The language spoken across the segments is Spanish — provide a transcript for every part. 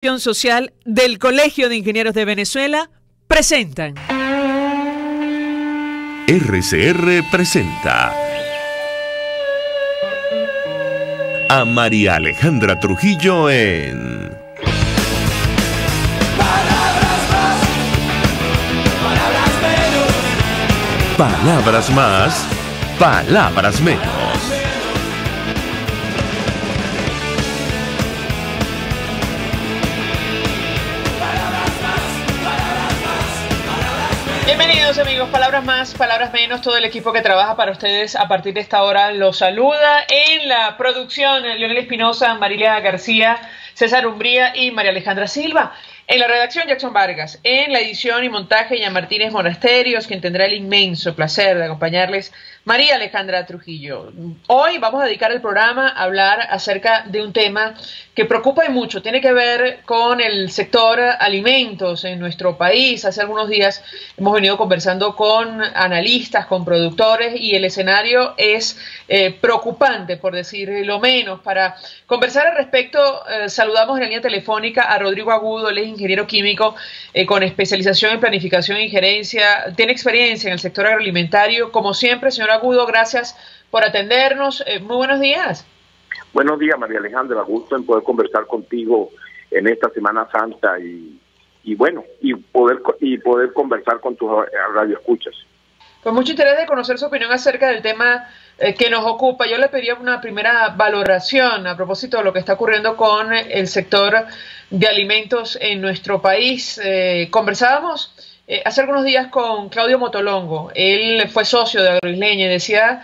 Social del Colegio de Ingenieros de Venezuela presentan. RCR presenta a María Alejandra Trujillo en Palabras más, palabras menos. Palabras más, palabras menos. Bienvenidos amigos, palabras más, palabras menos. Todo el equipo que trabaja para ustedes a partir de esta hora los saluda. En la producción, Leonel Espinosa, Marilia García, César Umbría y María Alejandra Silva. En la redacción, Jackson Vargas. En la edición y montaje, Ian Martínez Monasterios, quien tendrá el inmenso placer de acompañarles, María Alejandra Trujillo. Hoy vamos a dedicar el programa a hablar acerca de un tema que preocupa y mucho. Tiene que ver con el sector alimentos en nuestro país. Hace algunos días hemos venido conversando con analistas, con productores, y el escenario es preocupante, por decir lo menos. Para conversar al respecto, saludamos en la línea telefónica a Rodrigo Agudo. Él es ingeniero químico con especialización en planificación y gerencia. Tiene experiencia en el sector agroalimentario. Como siempre, señor Agudo, gracias por atendernos. Muy buenos días. Buenos días, María Alejandra. Gusto en poder conversar contigo en esta Semana Santa y poder conversar con tus radioescuchas. Con mucho interés de conocer su opinión acerca del tema que nos ocupa. Yo le pediría una primera valoración a propósito de lo que está ocurriendo con el sector de alimentos en nuestro país. Conversábamos hace algunos días con Claudio Motolongo. Él fue socio de Agroisleña y decía,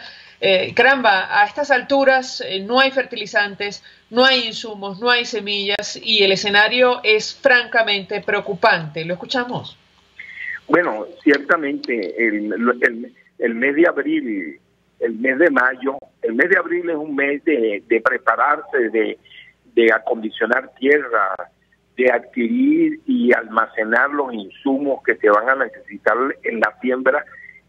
caramba, a estas alturas no hay fertilizantes, no hay insumos, no hay semillas y el escenario es francamente preocupante. ¿Lo escuchamos? Bueno, ciertamente el mes de abril, el mes de mayo, el mes de abril es un mes de prepararse, de acondicionar tierra, de adquirir y almacenar los insumos que se van a necesitar en la siembra,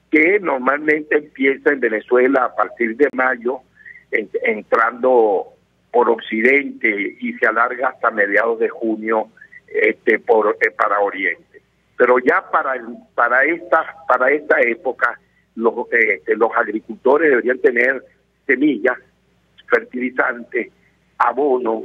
que normalmente empieza en Venezuela a partir de mayo, entrando por occidente y se alarga hasta mediados de junio para oriente. Pero ya para esta época los agricultores deberían tener semillas, fertilizantes, abono,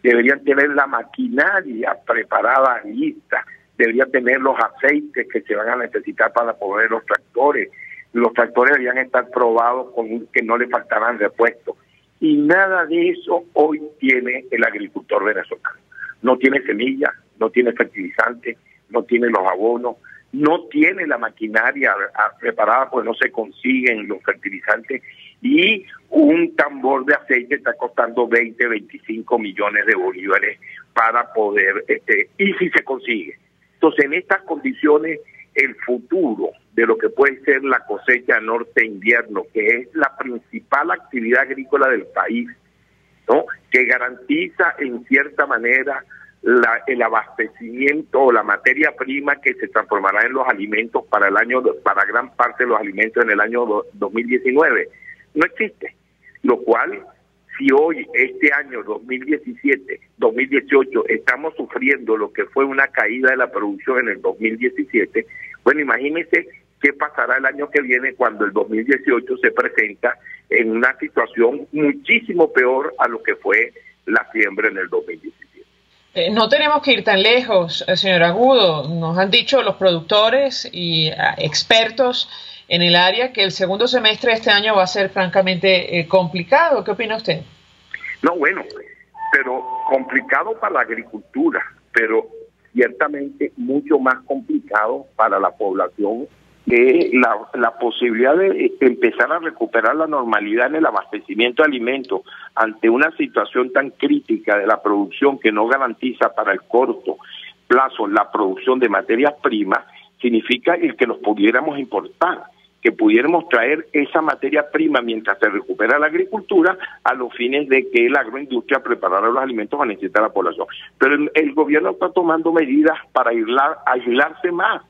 deberían tener la maquinaria preparada, lista, deberían tener los aceites que se van a necesitar para poner los tractores. Los tractores deberían estar probados con que no le faltaran repuestos. Y nada de eso hoy tiene el agricultor venezolano. No tiene semillas, no tiene fertilizantes, no tiene los abonos, no tiene la maquinaria preparada, pues no se consiguen los fertilizantes, y un tambor de aceite está costando 20, 25 millones de bolívares para poder, y si se consigue. Entonces, en estas condiciones, el futuro de lo que puede ser la cosecha norte-invierno, que es la principal actividad agrícola del país, ¿no?, que garantiza en cierta manera el abastecimiento o la materia prima que se transformará en los alimentos para gran parte de los alimentos en el año 2019, no existe. Lo cual, si hoy, este año 2017, 2018, estamos sufriendo lo que fue una caída de la producción en el 2017, bueno, imagínense qué pasará el año que viene cuando el 2018 se presenta en una situación muchísimo peor a lo que fue la siembra en el 2017. No tenemos que ir tan lejos, señor Agudo. Nos han dicho los productores y expertos en el área que el segundo semestre de este año va a ser francamente complicado. ¿Qué opina usted? No, bueno, pero complicado para la agricultura, pero ciertamente mucho más complicado para la población, que la posibilidad de empezar a recuperar la normalidad en el abastecimiento de alimentos ante una situación tan crítica de la producción que no garantiza para el corto plazo la producción de materias primas, significa el que nos pudiéramos importar, que pudiéramos traer esa materia prima mientras se recupera la agricultura a los fines de que la agroindustria preparara los alimentos que necesita la población. Pero el gobierno está tomando medidas para aislarse más,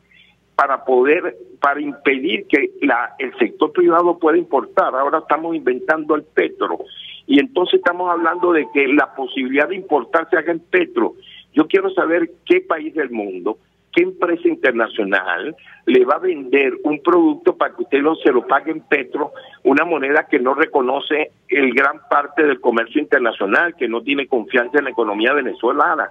para impedir que el sector privado pueda importar. Ahora estamos inventando el petro, y entonces estamos hablando de que la posibilidad de importar se haga en petro, Yo quiero saber qué país del mundo, qué empresa internacional le va a vender un producto para que usted se lo pague en petro, una moneda que no reconoce el gran parte del comercio internacional, que no tiene confianza en la economía venezolana.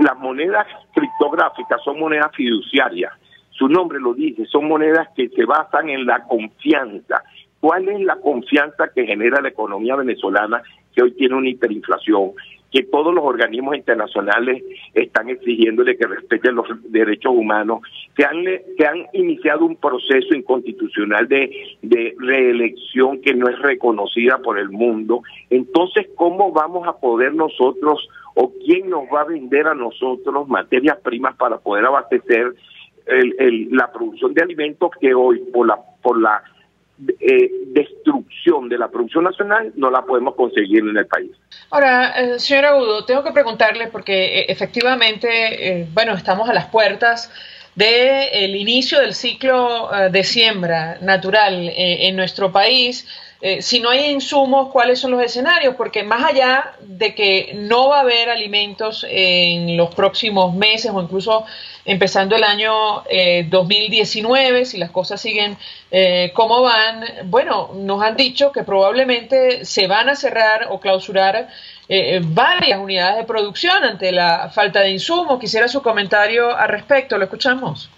Las monedas criptográficas son monedas fiduciarias, su nombre lo dice, son monedas que se basan en la confianza. ¿Cuál es la confianza que genera la economía venezolana, que hoy tiene una hiperinflación, que todos los organismos internacionales están exigiéndole que respeten los derechos humanos, que han iniciado un proceso inconstitucional de reelección que no es reconocida por el mundo? Entonces, ¿cómo vamos a poder nosotros, o quién nos va a vender a nosotros materias primas para poder abastecer la producción de alimentos que hoy por la destrucción de la producción nacional no la podemos conseguir en el país? Ahora, señor Agudo, tengo que preguntarle porque efectivamente, estamos a las puertas del inicio del ciclo de siembra natural en nuestro país. Si no hay insumos, ¿cuáles son los escenarios? Porque más allá de que no va a haber alimentos en los próximos meses o incluso empezando el año 2019, si las cosas siguen como van, nos han dicho que probablemente se van a cerrar o clausurar varias unidades de producción ante la falta de insumos. Quisiera su comentario al respecto, lo escuchamos.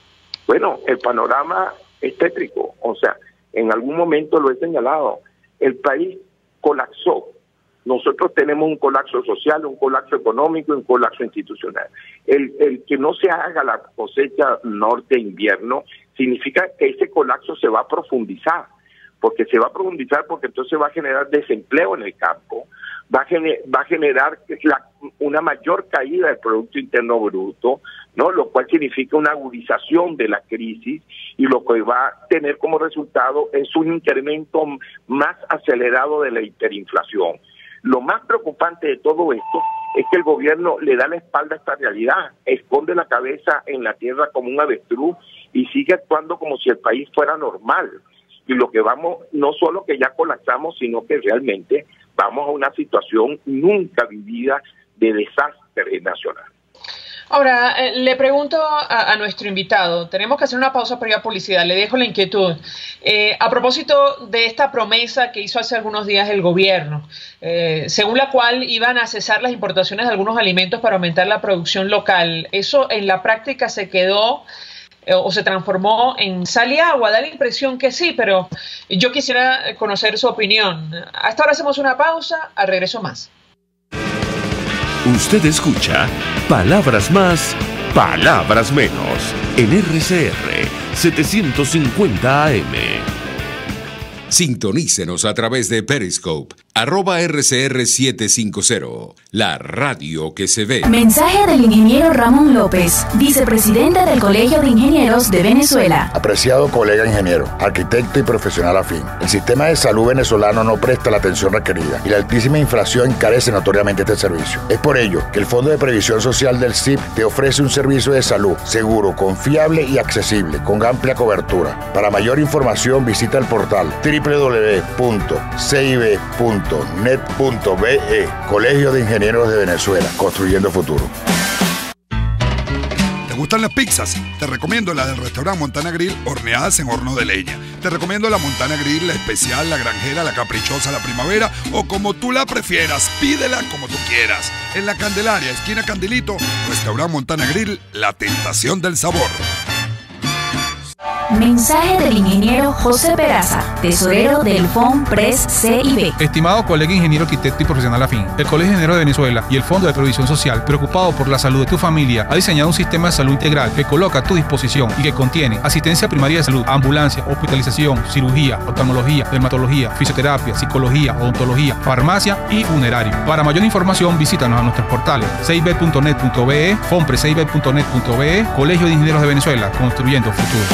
Bueno, el panorama es tétrico, o sea, en algún momento lo he señalado, el país colapsó. Nosotros tenemos un colapso social, un colapso económico y un colapso institucional. El que no se haga la cosecha norte-invierno significa que ese colapso se va a profundizar, porque entonces va a generar desempleo en el campo, va a generar una mayor caída del Producto Interno Bruto, ¿no? Lo cual significa una agudización de la crisis, y lo que va a tener como resultado es un incremento más acelerado de la hiperinflación. Lo más preocupante de todo esto es que el gobierno le da la espalda a esta realidad, esconde la cabeza en la tierra como un avestruz y sigue actuando como si el país fuera normal. Y lo que no solo que ya colapsamos, sino que realmente vamos a una situación nunca vivida de desastre nacional. Ahora, le pregunto a nuestro invitado, tenemos que hacer una pausa para ir a publicidad, le dejo la inquietud. A propósito de esta promesa que hizo hace algunos días el gobierno, según la cual iban a cesar las importaciones de algunos alimentos para aumentar la producción local, ¿eso en la práctica se quedó o se transformó en sal y agua? Da la impresión que sí, pero yo quisiera conocer su opinión. Hasta ahora hacemos una pausa, al regreso más. Usted escucha Palabras Más, Palabras Menos en RCR 750 AM. Sintonícenos a través de Periscope, @RCR750, la radio que se ve. Mensaje del ingeniero Ramón López, vicepresidente del Colegio de Ingenieros de Venezuela. Apreciado colega ingeniero, arquitecto y profesional afín, el sistema de salud venezolano no presta la atención requerida y la altísima inflación encarece notoriamente este servicio. Es por ello que el Fondo de Previsión Social del CIP te ofrece un servicio de salud seguro, confiable y accesible, con amplia cobertura. Para mayor información visita el portal www.cib.net.be. Colegio de Ingenieros de Venezuela, construyendo futuro. ¿Te gustan las pizzas? Te recomiendo la del restaurante Montana Grill, horneadas en horno de leña. Te recomiendo la Montana Grill, la especial, la granjera, la caprichosa, la primavera, o como tú la prefieras, pídela como tú quieras. En la Candelaria, esquina Candelito, restaurante Montana Grill, la tentación del sabor. Mensaje del ingeniero José Peraza, tesorero del FONPRES CIB. Estimado colega ingeniero, arquitecto y profesional afín, el Colegio de Ingenieros de Venezuela y el Fondo de Previsión Social, preocupado por la salud de tu familia, ha diseñado un sistema de salud integral que coloca a tu disposición y que contiene asistencia primaria de salud, ambulancia, hospitalización, cirugía, oftalmología, dermatología, fisioterapia, psicología, odontología, farmacia y funerario. Para mayor información, visítanos a nuestros portales cib.net.be, fonprescib.net.be, Colegio de Ingenieros de Venezuela, construyendo futuro.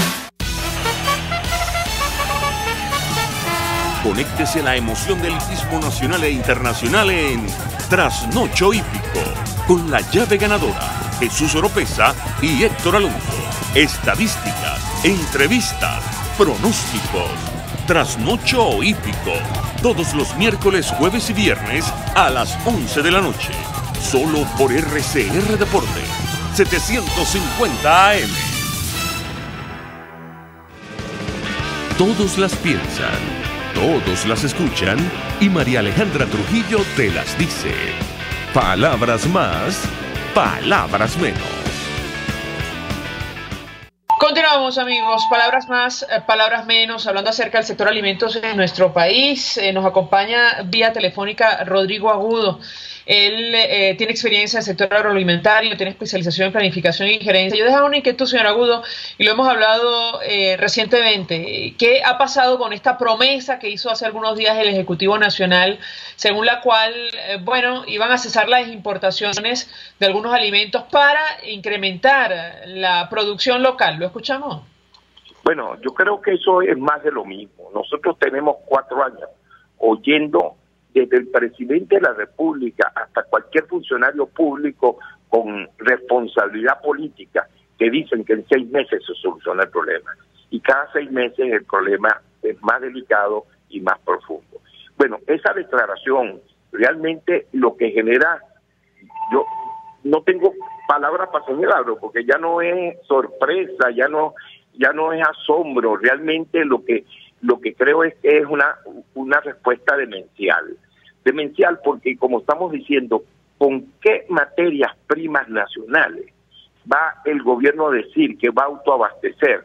Conéctese a la emoción del hippismo nacional e internacional en Trasnocho Hípico, con la llave ganadora, Jesús Oropesa y Héctor Alonso. Estadísticas, entrevistas, pronósticos. Trasnocho Hípico, todos los miércoles, jueves y viernes a las 11 de la noche. solo por RCR Deporte 750 AM. Todos las piensan, todos las escuchan y María Alejandra Trujillo te las dice. Palabras más, palabras menos. Continuamos, amigos. Palabras más, palabras menos, hablando acerca del sector alimentos en nuestro país. Nos acompaña vía telefónica Rodrigo Agudo. Él tiene experiencia en el sector agroalimentario, tiene especialización en planificación y gerencia. Yo dejaba una inquietud, señor Agudo, y lo hemos hablado recientemente. ¿Qué ha pasado con esta promesa que hizo hace algunos días el Ejecutivo Nacional, según la cual, iban a cesar las importaciones de algunos alimentos para incrementar la producción local? ¿Lo escuchamos? Bueno, yo creo que eso es más de lo mismo. Nosotros tenemos 4 años oyendo desde el presidente de la República hasta cualquier funcionario público con responsabilidad política que dicen que en 6 meses se soluciona el problema. Y cada 6 meses el problema es más delicado y más profundo. Bueno, esa declaración realmente lo que genera, yo no tengo palabras para señalarlo, porque ya no es sorpresa, ya no es asombro, realmente lo que creo es que es una respuesta demencial. Demencial porque, como estamos diciendo, ¿con qué materias primas nacionales va el gobierno a decir que va a autoabastecer?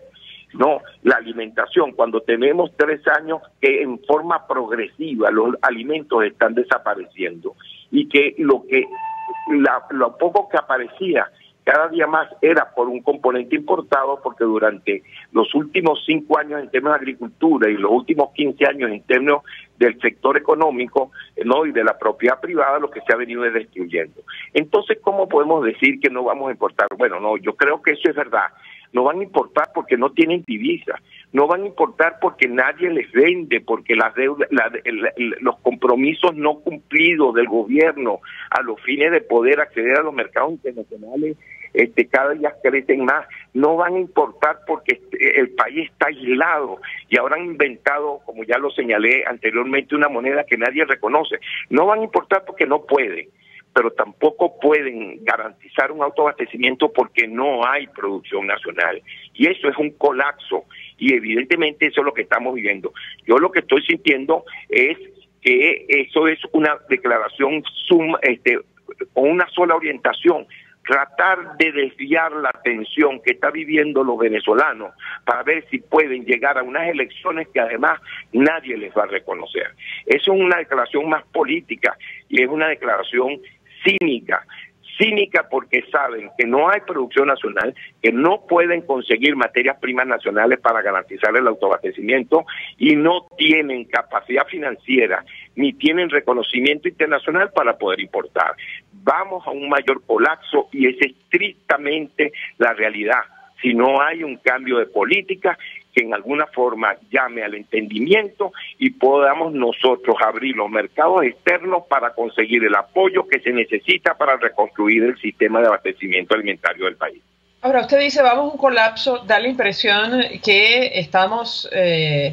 No, la alimentación, cuando tenemos 3 años que en forma progresiva los alimentos están desapareciendo y que lo poco que aparecía cada día más era por un componente importado, porque durante los últimos 5 años en términos de agricultura y los últimos 15 años en términos del sector económico, ¿no?, y de la propiedad privada, lo que se ha venido destruyendo. Entonces, ¿cómo podemos decir que no vamos a importar? Bueno, no, yo creo que eso es verdad. No van a importar porque no tienen divisas, no van a importar porque nadie les vende, porque las deudas, los compromisos no cumplidos del gobierno a los fines de poder acceder a los mercados internacionales cada día crecen más. No van a importar porque el país está aislado y ahora han inventado, como ya lo señalé anteriormente, una moneda que nadie reconoce. No van a importar porque no pueden, pero tampoco pueden garantizar un autoabastecimiento porque no hay producción nacional. Y eso es un colapso, y evidentemente eso es lo que estamos viviendo. Yo lo que estoy sintiendo es que eso es una declaración con una sola orientación: tratar de desviar la atención que está viviendo los venezolanos para ver si pueden llegar a unas elecciones que además nadie les va a reconocer. Eso es una declaración más política y es una declaración cínica porque saben que no hay producción nacional, que no pueden conseguir materias primas nacionales para garantizar el autoabastecimiento y no tienen capacidad financiera ni tienen reconocimiento internacional para poder importar. Vamos a un mayor colapso y es estrictamente la realidad. Si no hay un cambio de política que en alguna forma llame al entendimiento y podamos nosotros abrir los mercados externos para conseguir el apoyo que se necesita para reconstruir el sistema de abastecimiento alimentario del país. Ahora, usted dice, vamos a un colapso, da la impresión que estamos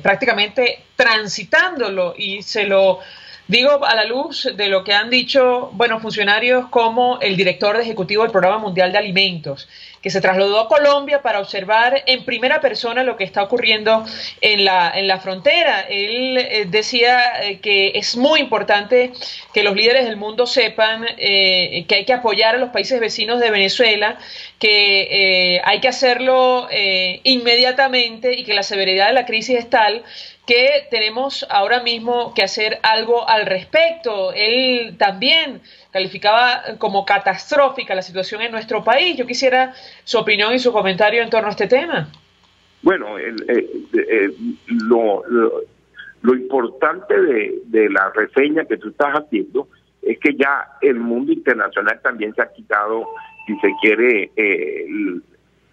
prácticamente transitándolo, y se lo digo a la luz de lo que han dicho funcionarios como el director ejecutivo del Programa Mundial de Alimentos, que se trasladó a Colombia para observar en primera persona lo que está ocurriendo en la frontera. Él decía que es muy importante que los líderes del mundo sepan que hay que apoyar a los países vecinos de Venezuela, que hay que hacerlo inmediatamente, y que la severidad de la crisis es tal que tenemos ahora mismo que hacer algo al respecto. Él también calificaba como catastrófica la situación en nuestro país. Yo quisiera su opinión y su comentario en torno a este tema. Bueno, lo importante de la reseña que tú estás haciendo es que ya el mundo internacional también se ha quitado, si se quiere,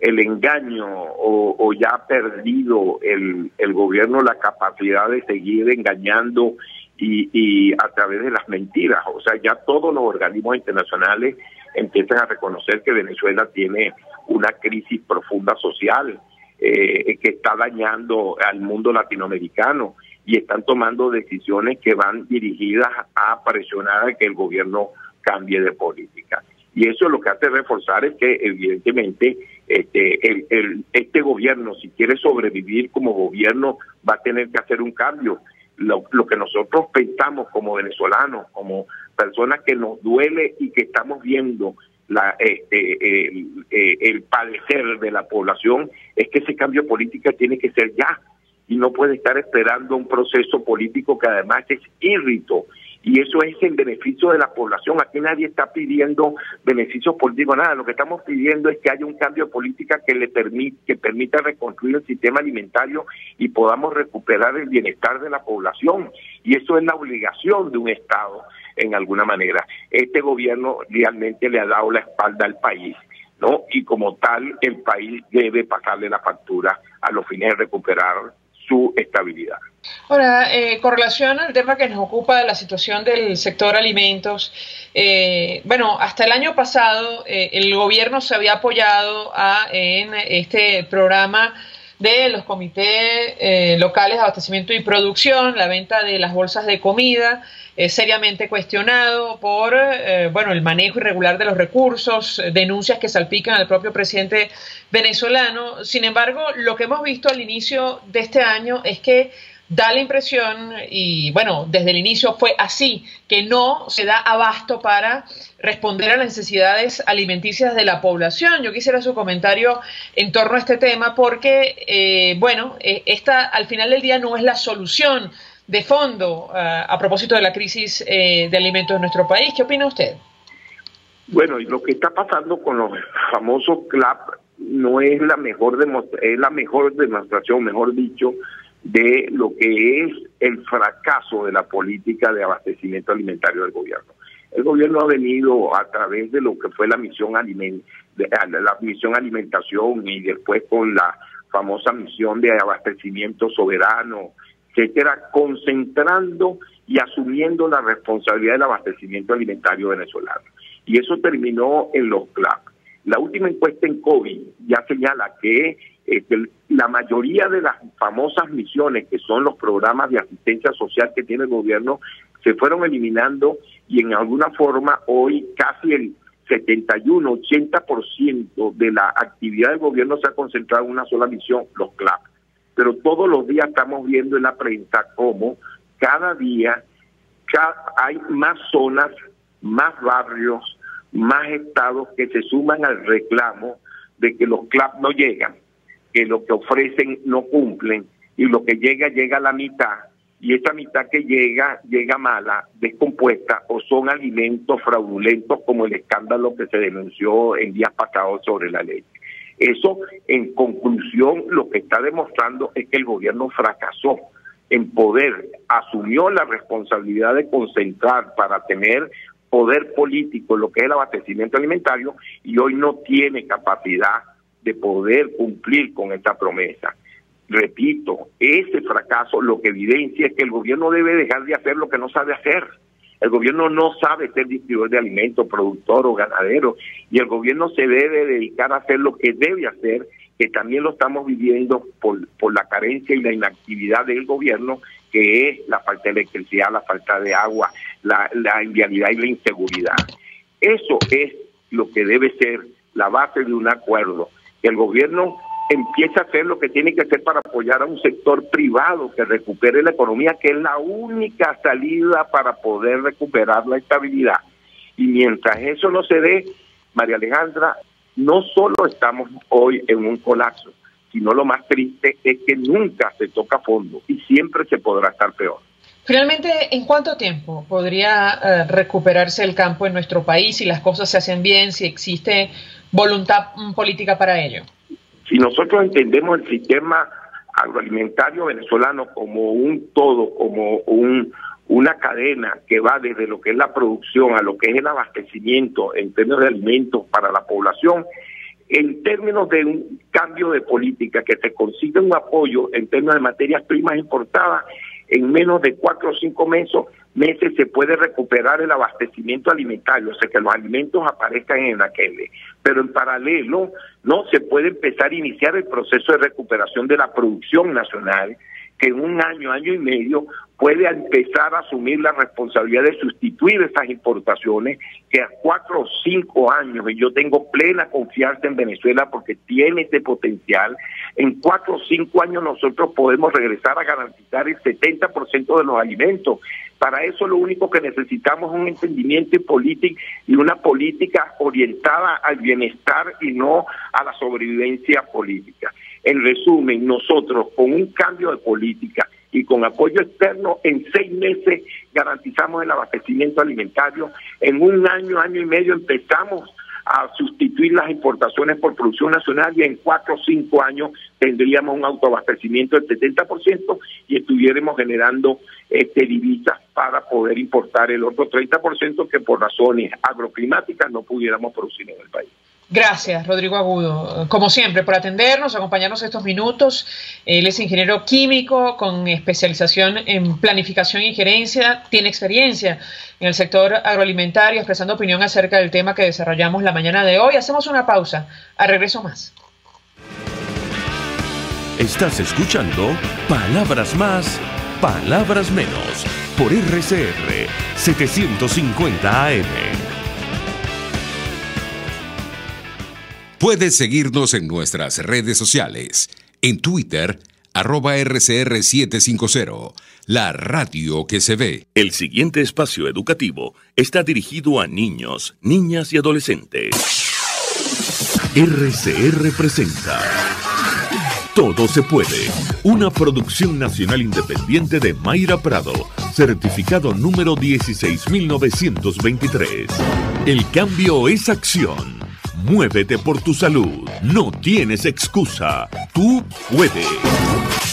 el engaño, o ya ha perdido el gobierno la capacidad de seguir engañando y a través de las mentiras. O sea, ya todos los organismos internacionales empiezan a reconocer que Venezuela tiene una crisis profunda social que está dañando al mundo latinoamericano, y están tomando decisiones que van dirigidas a presionar a que el gobierno cambie de política. Y eso lo que hace reforzar es que evidentemente este gobierno, si quiere sobrevivir como gobierno, va a tener que hacer un cambio. Lo que nosotros pensamos como venezolanos, como personas que nos duele y que estamos viendo el padecer de la población, es que ese cambio político tiene que ser ya, y no puede estar esperando un proceso político que además es írrito, y eso es en beneficio de la población. Aquí nadie está pidiendo beneficios políticos, nada. Lo que estamos pidiendo es que haya un cambio de política que permita reconstruir el sistema alimentario y podamos recuperar el bienestar de la población, y eso es la obligación de un Estado en alguna manera. Este gobierno realmente le ha dado la espalda al país, ¿no? Y como tal, el país debe pasarle la factura a los fines de recuperar su estabilidad. Ahora, con relación al tema que nos ocupa de la situación del sector alimentos, bueno, hasta el año pasado el gobierno se había apoyado en este programa de los comités locales de abastecimiento y producción, la venta de las bolsas de comida, seriamente cuestionado por bueno, el manejo irregular de los recursos, denuncias que salpican al propio presidente venezolano. Sin embargo, lo que hemos visto al inicio de este año es que da la impresión, y bueno, desde el inicio fue así, que no se da abasto para responder a las necesidades alimenticias de la población. Yo quisiera su comentario en torno a este tema porque, bueno, esta al final del día no es la solución de fondo a propósito de la crisis de alimentos en nuestro país. ¿Qué opina usted? Bueno, y lo que está pasando con los famosos CLAP no es la mejor demostración, mejor dicho, de lo que es el fracaso de la política de abastecimiento alimentario del gobierno. El gobierno ha venido a través de lo que fue la misión alimentación y después con la famosa misión de abastecimiento soberano, etcétera, concentrando y asumiendo la responsabilidad del abastecimiento alimentario venezolano. Y eso terminó en los CLAP. La última encuesta en COVID ya señala que la mayoría de las famosas misiones, que son los programas de asistencia social que tiene el gobierno, se fueron eliminando, y en alguna forma hoy casi el 71-80% de la actividad del gobierno se ha concentrado en una sola misión, los CLAP. Pero todos los días estamos viendo en la prensa cómo cada día hay más zonas, más barrios, más estados que se suman al reclamo de que los CLAP no llegan, que lo que ofrecen no cumplen, y lo que llega a la mitad, y esa mitad que llega mala, descompuesta, o son alimentos fraudulentos como el escándalo que se denunció en días pasados sobre la leche. Eso, en conclusión, lo que está demostrando es que el gobierno fracasó en poder, asumió la responsabilidad de concentrar para tener poder político en lo que es el abastecimiento alimentario, y hoy no tiene capacidad de poder cumplir con esta promesa. Repito, ese fracaso lo que evidencia es que el gobierno debe dejar de hacer lo que no sabe hacer. El gobierno no sabe ser distribuidor de alimentos, productor o ganadero, y el gobierno se debe dedicar a hacer lo que debe hacer, que también lo estamos viviendo por la carencia y la inactividad del gobierno, que es la falta de electricidad, la falta de agua, la inviabilidad y la inseguridad. Eso es lo que debe ser la base de un acuerdo, que el gobierno empiece a hacer lo que tiene que hacer para apoyar a un sector privado que recupere la economía, que es la única salida para poder recuperar la estabilidad. Y mientras eso no se dé, María Alejandra, no solo estamos hoy en un colapso, sino lo más triste es que nunca se toca fondo y siempre se podrá estar peor. Finalmente, ¿en cuánto tiempo podría recuperarse el campo en nuestro país si las cosas se hacen bien, si existe voluntad política para ello? Si nosotros entendemos el sistema agroalimentario venezolano como un todo, como una cadena que va desde lo que es la producción a lo que es el abastecimiento en términos de alimentos para la población, en términos de un cambio de política, que se consiga un apoyo en términos de materias primas importadas, en menos de 4 o 5 meses se puede recuperar el abastecimiento alimentario, o sea, que los alimentos aparezcan en aquel. Pero en paralelo, no se puede empezar a iniciar el proceso de recuperación de la producción nacional, que en un año, año y medio, puede empezar a asumir la responsabilidad de sustituir esas importaciones, que a 4 o 5 años, y yo tengo plena confianza en Venezuela porque tiene este potencial, en 4 o 5 años nosotros podemos regresar a garantizar el 70% de los alimentos. Para eso lo único que necesitamos es un entendimiento y una política orientada al bienestar y no a la sobrevivencia política. En resumen, nosotros con un cambio de política y con apoyo externo, en 6 meses garantizamos el abastecimiento alimentario. En un año, año y medio empezamos a sustituir las importaciones por producción nacional y en 4 o 5 años tendríamos un autoabastecimiento del 70% y estuviéramos generando divisas para poder importar el otro 30% que por razones agroclimáticas no pudiéramos producir en el país. Gracias, Rodrigo Agudo, como siempre, por atendernos, acompañarnos estos minutos. Él es ingeniero químico con especialización en planificación y gerencia, tiene experiencia en el sector agroalimentario, expresando opinión acerca del tema que desarrollamos la mañana de hoy. Hacemos una pausa, a regreso más. Estás escuchando Palabras Más, Palabras Menos, por RCR 750 AM. Puedes seguirnos en nuestras redes sociales. En Twitter, @RCR750, la radio que se ve. El siguiente espacio educativo está dirigido a niños, niñas y adolescentes. RCR presenta Todo se puede, una producción nacional independiente de Mayra Prado, certificado número 16923. El cambio es acción. Muévete por tu salud. No tienes excusa. Tú puedes.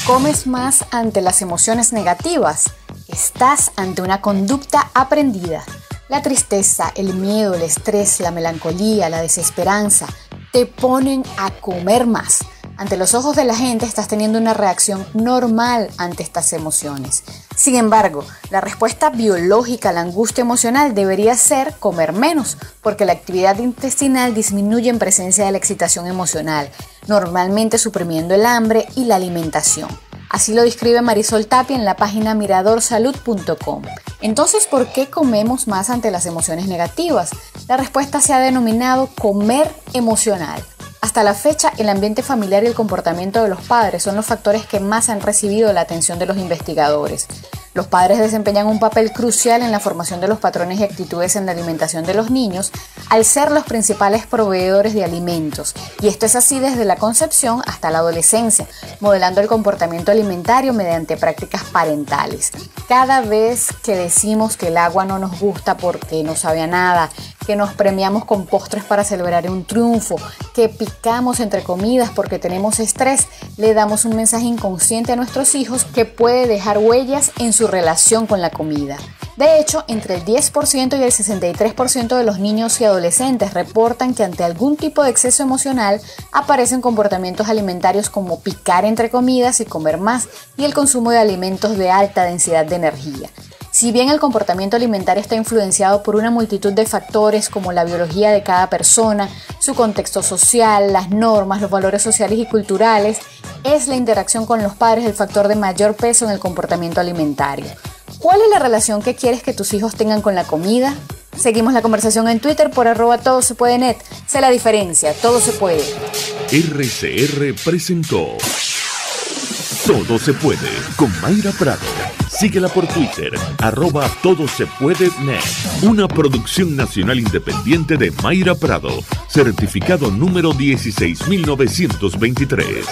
¿Comes más ante las emociones negativas? Estás ante una conducta aprendida. La tristeza, el miedo, el estrés, la melancolía, la desesperanza te ponen a comer más. Ante los ojos de la gente estás teniendo una reacción normal ante estas emociones. Sin embargo, la respuesta biológica a la angustia emocional debería ser comer menos, porque la actividad intestinal disminuye en presencia de la excitación emocional, normalmente suprimiendo el hambre y la alimentación. Así lo describe Marisol Tapia en la página miradorsalud.com. Entonces, ¿por qué comemos más ante las emociones negativas? La respuesta se ha denominado comer emocional. Hasta la fecha, el ambiente familiar y el comportamiento de los padres son los factores que más han recibido la atención de los investigadores. Los padres desempeñan un papel crucial en la formación de los patrones y actitudes en la alimentación de los niños, al ser los principales proveedores de alimentos. Y esto es así desde la concepción hasta la adolescencia, modelando el comportamiento alimentario mediante prácticas parentales. Cada vez que decimos que el agua no nos gusta porque no sabe a nada, que nos premiamos con postres para celebrar un triunfo, que picamos entre comidas porque tenemos estrés, le damos un mensaje inconsciente a nuestros hijos que puede dejar huellas en su relación con la comida. De hecho, entre el 10% y el 63% de los niños y adolescentes reportan que ante algún tipo de exceso emocional aparecen comportamientos alimentarios como picar entre comidas y comer más, y el consumo de alimentos de alta densidad de energía. Si bien el comportamiento alimentario está influenciado por una multitud de factores como la biología de cada persona, su contexto social, las normas, los valores sociales y culturales, es la interacción con los padres el factor de mayor peso en el comportamiento alimentario. ¿Cuál es la relación que quieres que tus hijos tengan con la comida? Seguimos la conversación en Twitter por @todosepuede.net. Sé la diferencia, todo se puede. RCR presentó Todo se puede con Mayra Prado. Síguela por Twitter, @todosepuede.net. Una producción nacional independiente de Mayra Prado, certificado número 16923.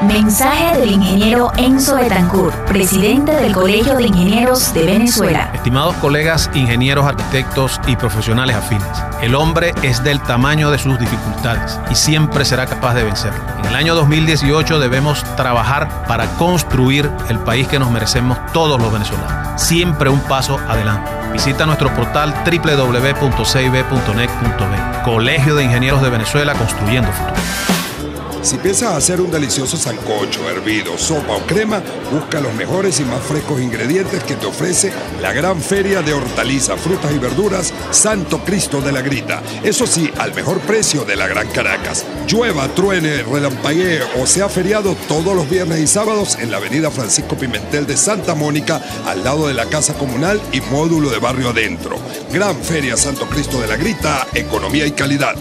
Mensaje del ingeniero Enzo Betancourt, presidente del Colegio de Ingenieros de Venezuela. Estimados colegas, ingenieros, arquitectos y profesionales afines, el hombre es del tamaño de sus dificultades y siempre será capaz de vencerlo. En el año 2018 debemos trabajar para construir el país que nos merecemos todos los venezolanos. Siempre un paso adelante. Visita nuestro portal www.cib.net.be. Colegio de Ingenieros de Venezuela, construyendo futuro. Si piensas hacer un delicioso sancocho, hervido, sopa o crema, busca los mejores y más frescos ingredientes que te ofrece la gran feria de hortalizas, frutas y verduras Santo Cristo de la Grita. Eso sí, al mejor precio de la Gran Caracas. Llueva, truene, relampaguee o sea feriado todos los viernes y sábados en la avenida Francisco Pimentel de Santa Mónica, al lado de la Casa Comunal y módulo de Barrio Adentro. Gran Feria Santo Cristo de la Grita, economía y calidad.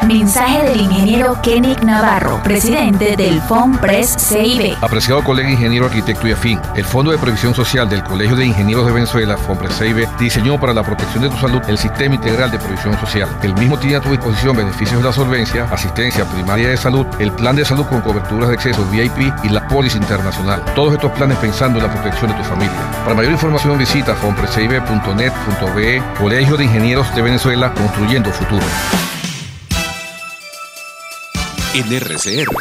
Mensaje del ingeniero Kenick Navarro, presidente del FOMPRES CIB. Apreciado colega ingeniero, arquitecto y afín, el Fondo de Previsión Social del Colegio de Ingenieros de Venezuela, FOMPRES CIB, diseñó para la protección de tu salud el Sistema Integral de Previsión Social. El mismo tiene a tu disposición beneficios de la solvencia, asistencia primaria de salud, el plan de salud con coberturas de acceso VIP y la póliza internacional. Todos estos planes pensando en la protección de tu familia. Para mayor información visita fomprescib.net.be. Colegio de Ingenieros de Venezuela, construyendo futuro. En RCR,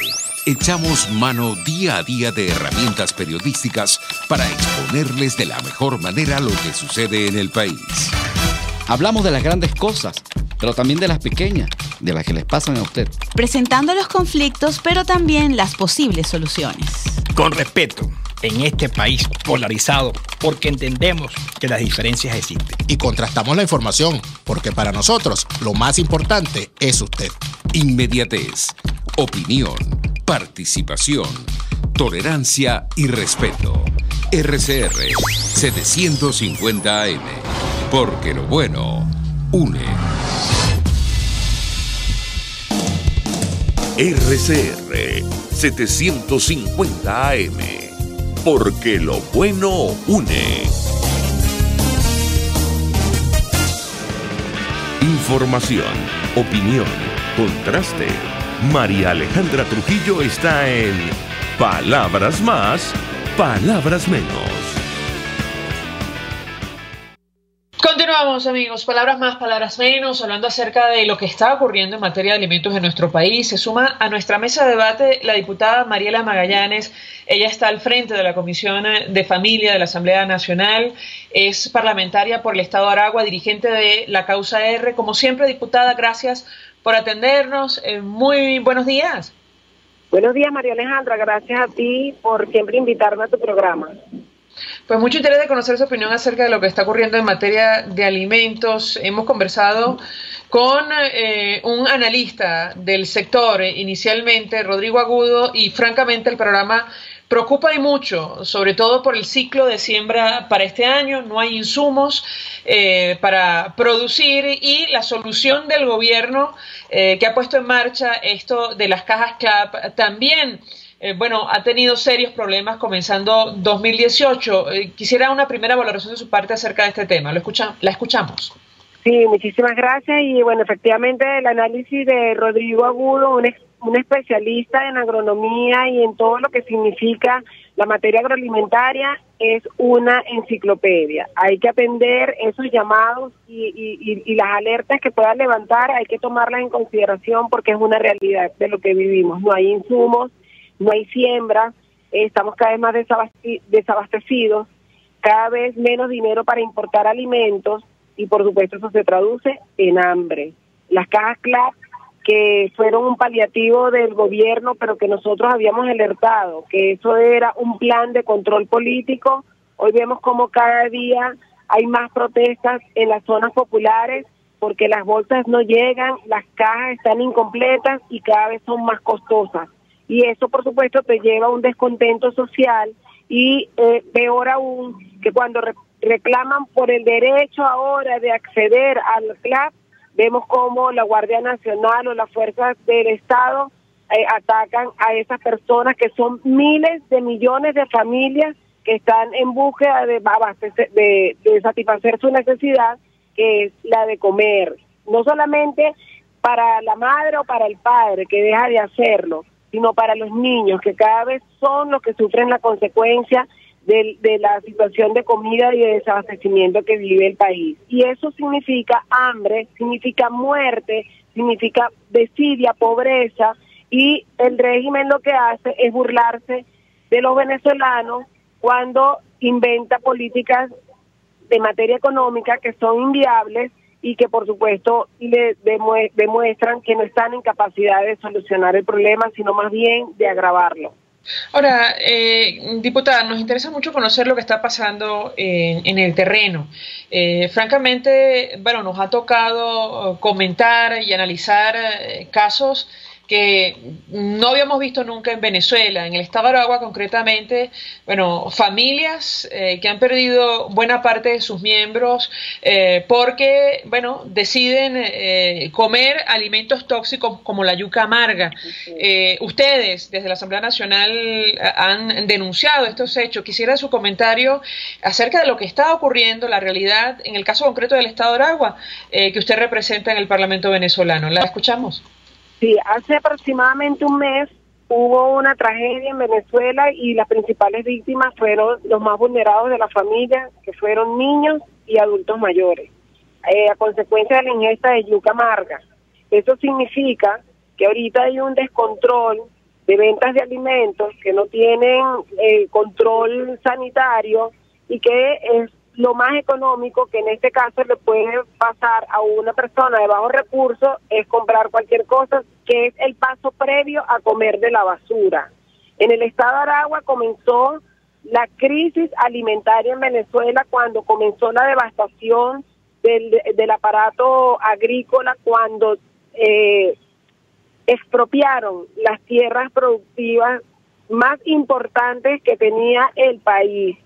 echamos mano día a día de herramientas periodísticas para exponerles de la mejor manera lo que sucede en el país. Hablamos de las grandes cosas, pero también de las pequeñas, de las que les pasan a usted. Presentando los conflictos, pero también las posibles soluciones. Con respeto, en este país polarizado, porque entendemos que las diferencias existen. Y contrastamos la información, porque para nosotros lo más importante es usted. Inmediatez, opinión, participación, tolerancia y respeto. RCR 750 AM, porque lo bueno une. RCR 750 AM, porque lo bueno une. Información, opinión, contraste. María Alejandra Trujillo está en Palabras Más, Palabras Menos. Continuamos, amigos. Palabras más, palabras menos, hablando acerca de lo que está ocurriendo en materia de alimentos en nuestro país. Se suma a nuestra mesa de debate la diputada Mariela Magallanes. Ella está al frente de la Comisión de Familia de la Asamblea Nacional. Es parlamentaria por el Estado de Aragua, dirigente de la Causa R. Como siempre, diputada, gracias por atendernos. Muy buenos días. Buenos días, María Alejandra. Gracias a ti por siempre invitarme a tu programa. Pues mucho interés de conocer su opinión acerca de lo que está ocurriendo en materia de alimentos. Hemos conversado con un analista del sector inicialmente, Rodrigo Agudo, y francamente el programa preocupa y mucho, sobre todo por el ciclo de siembra para este año. No hay insumos para producir y la solución del gobierno que ha puesto en marcha esto de las cajas CLAP también. Ha tenido serios problemas comenzando 2018. Quisiera una primera valoración de su parte acerca de este tema. La escuchamos. Sí, muchísimas gracias. Y bueno, efectivamente el análisis de Rodrigo Agudo, un especialista en agronomía y en todo lo que significa la materia agroalimentaria, es una enciclopedia. Hay que atender esos llamados y las alertas que puedan levantar, hay que tomarlas en consideración porque es una realidad de lo que vivimos. No hay insumos, no hay siembra, estamos cada vez más desabastecidos, cada vez menos dinero para importar alimentos y por supuesto eso se traduce en hambre. Las cajas CLAP, que fueron un paliativo del gobierno, pero que nosotros habíamos alertado, que eso era un plan de control político. Hoy vemos como cada día hay más protestas en las zonas populares porque las bolsas no llegan, las cajas están incompletas y cada vez son más costosas. Y eso, por supuesto, te lleva a un descontento social y peor aún, que cuando reclaman por el derecho ahora de acceder al CLAP, vemos como la Guardia Nacional o las fuerzas del Estado atacan a esas personas que son miles de millones de familias que están en búsqueda de satisfacer su necesidad, que es la de comer. No solamente para la madre o para el padre, que deja de hacerlo, sino para los niños, que cada vez son los que sufren la consecuencia de la situación de comida y de desabastecimiento que vive el país. Y eso significa hambre, significa muerte, significa desidia, pobreza, y el régimen lo que hace es burlarse de los venezolanos cuando inventa políticas de materia económica que son inviables y que por supuesto le demuestran que no están en capacidad de solucionar el problema, sino más bien de agravarlo. Ahora, diputada, nos interesa mucho conocer lo que está pasando en el terreno. Francamente, bueno, nos ha tocado comentar y analizar casos que no habíamos visto nunca en Venezuela, en el estado de Aragua concretamente, bueno, familias que han perdido buena parte de sus miembros porque, bueno, deciden comer alimentos tóxicos como la yuca amarga. Ustedes, desde la Asamblea Nacional, han denunciado estos hechos. Quisiera su comentario acerca de lo que está ocurriendo, la realidad, en el caso concreto del estado de Aragua, que usted representa en el Parlamento venezolano. ¿La escuchamos? Sí, hace aproximadamente un mes hubo una tragedia en Venezuela y las principales víctimas fueron los más vulnerados de la familia, que fueron niños y adultos mayores, a consecuencia de la ingesta de yuca amarga. Eso significa que ahorita hay un descontrol de ventas de alimentos que no tienen control sanitario y que es lo más económico que en este caso le puede pasar a una persona de bajos recursos es comprar cualquier cosa, que es el paso previo a comer de la basura. En el estado de Aragua comenzó la crisis alimentaria en Venezuela cuando comenzó la devastación del aparato agrícola, cuando expropiaron las tierras productivas más importantes que tenía el país.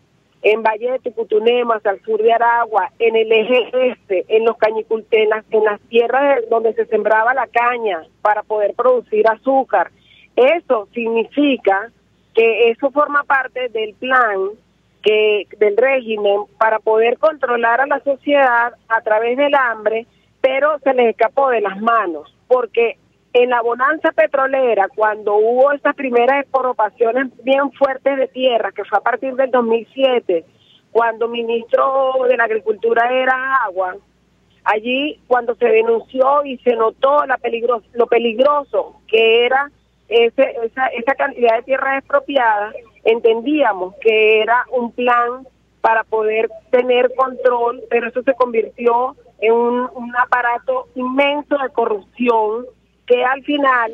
En Valle de Tucutunemo, hacia el sur de Aragua, en el eje este, en los cañicultenas, en las tierras donde se sembraba la caña para poder producir azúcar. Eso significa que eso forma parte del plan del régimen para poder controlar a la sociedad a través del hambre, pero se les escapó de las manos, porque en la bonanza petrolera, cuando hubo estas primeras expropiaciones bien fuertes de tierra, que fue a partir del 2007, cuando ministro de la Agricultura era Agua, allí cuando se denunció y se notó lo peligroso que era esa cantidad de tierras expropiadas, entendíamos que era un plan para poder tener control, pero eso se convirtió en un aparato inmenso de corrupción, que al final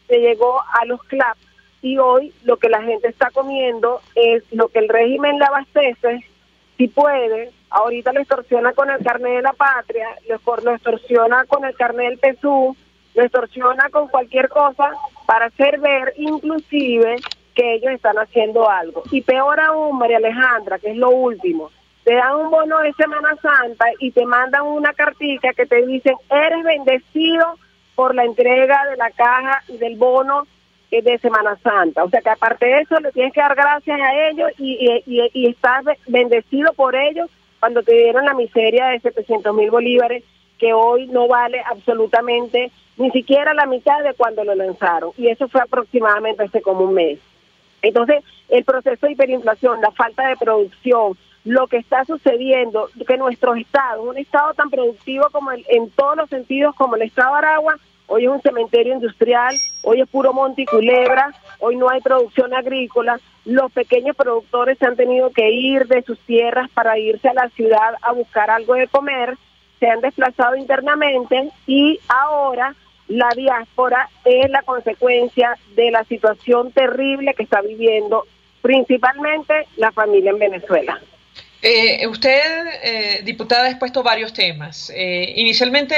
se llegó a los CLAP y hoy lo que la gente está comiendo es lo que el régimen le abastece, si puede. Ahorita lo extorsiona con el carnet de la patria, lo extorsiona con el carnet del PSU, lo extorsiona con cualquier cosa para hacer ver inclusive que ellos están haciendo algo. Y peor aún, María Alejandra, que es lo último, te dan un bono de Semana Santa y te mandan una cartica que te dicen, eres bendecido por la entrega de la caja y del bono de Semana Santa. O sea que aparte de eso le tienes que dar gracias a ellos y estás bendecido por ellos cuando te dieron la miseria de 700.000 bolívares, que hoy no vale absolutamente ni siquiera la mitad de cuando lo lanzaron. Y eso fue aproximadamente hace como un mes. Entonces, el proceso de hiperinflación, la falta de producción, lo que está sucediendo, que nuestro estado, un estado tan productivo como en todos los sentidos como el estado de Aragua, hoy es un cementerio industrial, hoy es puro monte y culebra, hoy no hay producción agrícola, los pequeños productores se han tenido que ir de sus tierras para irse a la ciudad a buscar algo de comer, se han desplazado internamente y ahora la diáspora es la consecuencia de la situación terrible que está viviendo principalmente la familia en Venezuela. Usted, diputada, ha expuesto varios temas. Inicialmente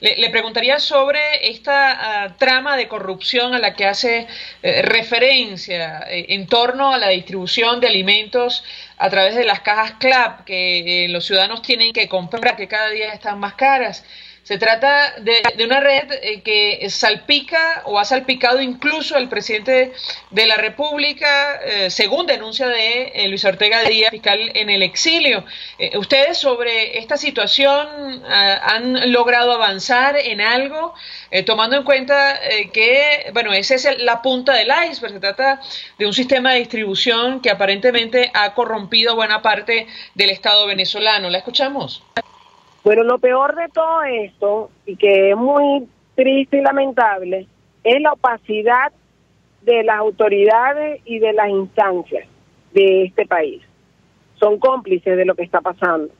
le preguntaría sobre esta trama de corrupción a la que hace referencia en torno a la distribución de alimentos a través de las cajas CLAP que los ciudadanos tienen que comprar, que cada día están más caras. Se trata de una red que salpica o ha salpicado incluso al presidente de la República, según denuncia de Luis Ortega Díaz, fiscal en el exilio. ¿Ustedes sobre esta situación han logrado avanzar en algo, tomando en cuenta que, bueno, esa es la punta del iceberg? Se trata de un sistema de distribución que aparentemente ha corrompido buena parte del Estado venezolano. ¿La escuchamos? Bueno, lo peor de todo esto, y que es muy triste y lamentable, es la opacidad de las autoridades y de las instancias de este país. Son cómplices de lo que está pasando.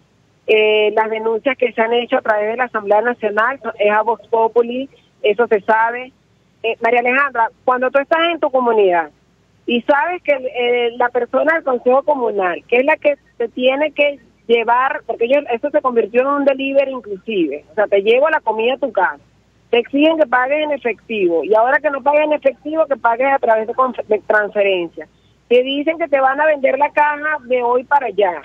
Las denuncias que se han hecho a través de la Asamblea Nacional es a Vox Populi, eso se sabe. María Alejandra, cuando tú estás en tu comunidad y sabes que la persona del Consejo Comunal, que es la que te tiene que llevar, porque eso se convirtió en un delivery inclusive, o sea, te llevo la comida a tu casa, te exigen que pagues en efectivo, y ahora que no pagues en efectivo, que pagues a través de transferencia. Te dicen que te van a vender la caja de hoy para allá,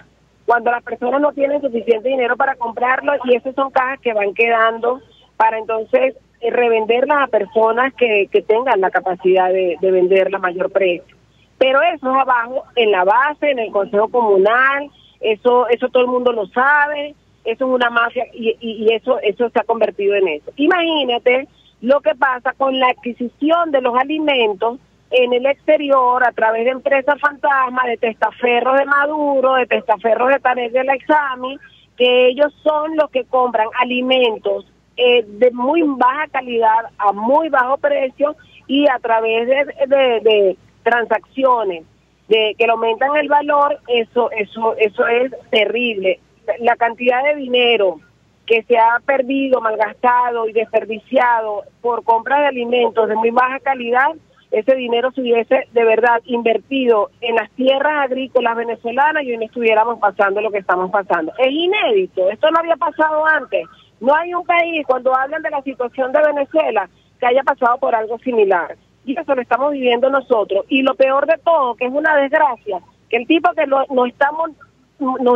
cuando las personas no tienen suficiente dinero para comprarlo, y esas son cajas que van quedando para entonces revenderlas a personas que tengan la capacidad de venderla a mayor precio. Pero eso es abajo, en la base, en el Consejo Comunal, eso todo el mundo lo sabe, eso es una mafia y eso se ha convertido en eso. Imagínate lo que pasa con la adquisición de los alimentos en el exterior a través de empresas fantasmas, de testaferros de Maduro, de testaferros de Tarek El Aissami, que ellos son los que compran alimentos de muy baja calidad a muy bajo precio y a través de transacciones que le aumentan el valor. Eso es terrible. La cantidad de dinero que se ha perdido, malgastado y desperdiciado por compra de alimentos de muy baja calidad, ese dinero se hubiese de verdad invertido en las tierras agrícolas venezolanas y hoy no estuviéramos pasando lo que estamos pasando. Es inédito, esto no había pasado antes. No hay un país, cuando hablan de la situación de Venezuela, que haya pasado por algo similar. Y eso lo estamos viviendo nosotros. Y lo peor de todo, que es una desgracia, que el tipo que nos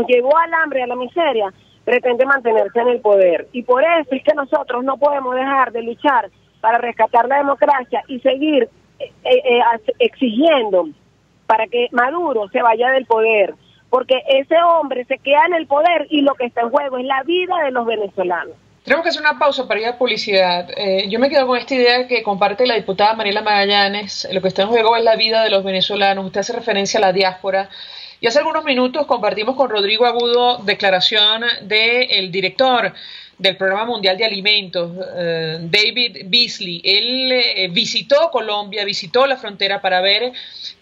llevó al hambre, a la miseria, pretende mantenerse en el poder. Y por eso es que nosotros no podemos dejar de luchar para rescatar la democracia y seguir exigiendo para que Maduro se vaya del poder, porque ese hombre se queda en el poder y lo que está en juego es la vida de los venezolanos. Tenemos que hacer una pausa para ir a publicidad. Yo me quedo con esta idea que comparte la diputada Mariela Magallanes. Lo que está en juego es la vida de los venezolanos. Usted hace referencia a la diáspora. Y hace algunos minutos compartimos con Rodrigo Agudo declaración del director del Programa Mundial de Alimentos, David Beasley. Él visitó Colombia, visitó la frontera para ver